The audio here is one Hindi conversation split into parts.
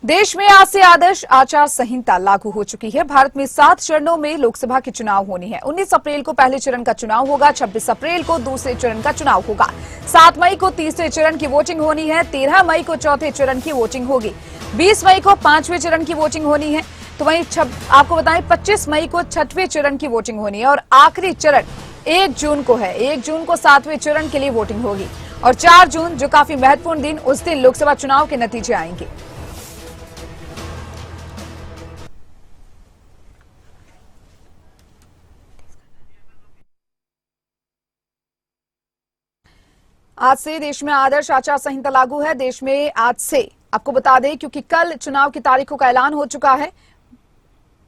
देश में आज से आदर्श आचार संहिता लागू हो चुकी है। भारत में 7 चरणों में लोकसभा के चुनाव होने हैं। 19 अप्रैल को पहले चरण का चुनाव होगा, 26 अप्रैल को दूसरे चरण का चुनाव होगा, 7 मई को तीसरे चरण की वोटिंग होनी है, 13 मई को चौथे चरण की वोटिंग होगी, 20 मई को 5वें चरण की वोटिंग होनी है। तो वहीं आपको बताएं 25 मई को 6वें चरण की वोटिंग होनी है और आखिरी चरण 1 जून को है। 1 जून को 7वें चरण के लिए वोटिंग होगी और 4 जून जो काफी महत्वपूर्ण दिन, उस दिन लोकसभा चुनाव के नतीजे आएंगे। आज से देश में आदर्श आचार संहिता लागू है। देश में आज से आपको बता दें, क्योंकि कल चुनाव की तारीखों का ऐलान हो चुका है।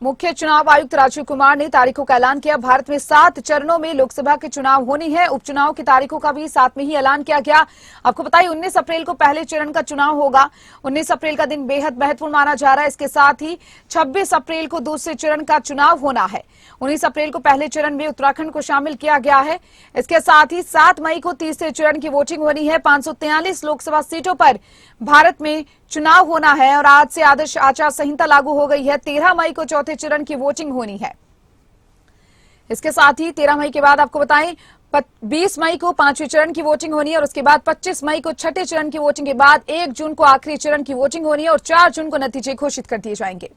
मुख्य चुनाव आयुक्त राजीव कुमार ने तारीखों का ऐलान किया। भारत में 7 चरणों में लोकसभा के चुनाव होनी है। उपचुनाव की तारीखों का भी साथ में ही ऐलान किया गया। आपको बताइए 19 अप्रैल को पहले चरण का चुनाव होगा। 19 अप्रैल का दिन बेहद महत्वपूर्ण माना जा रहा है। इसके साथ ही 26 अप्रैल को दूसरे चरण का चुनाव होना है। 19 अप्रैल को पहले चरण में उत्तराखंड को शामिल किया गया है। इसके साथ ही 7 मई को तीसरे चरण की वोटिंग होनी है। 543 लोकसभा सीटों पर भारत में चुनाव होना है और आज से आदर्श आचार संहिता लागू हो गई है। 13 मई को चौथे चरण की वोटिंग होनी है। इसके साथ ही 13 मई के बाद आपको बताएं 20 मई को 5वें चरण की वोटिंग होनी है और उसके बाद 25 मई को 6ठे चरण की वोटिंग के बाद 1 जून को आखिरी चरण की वोटिंग होनी है और 4 जून को नतीजे घोषित कर दिए जाएंगे।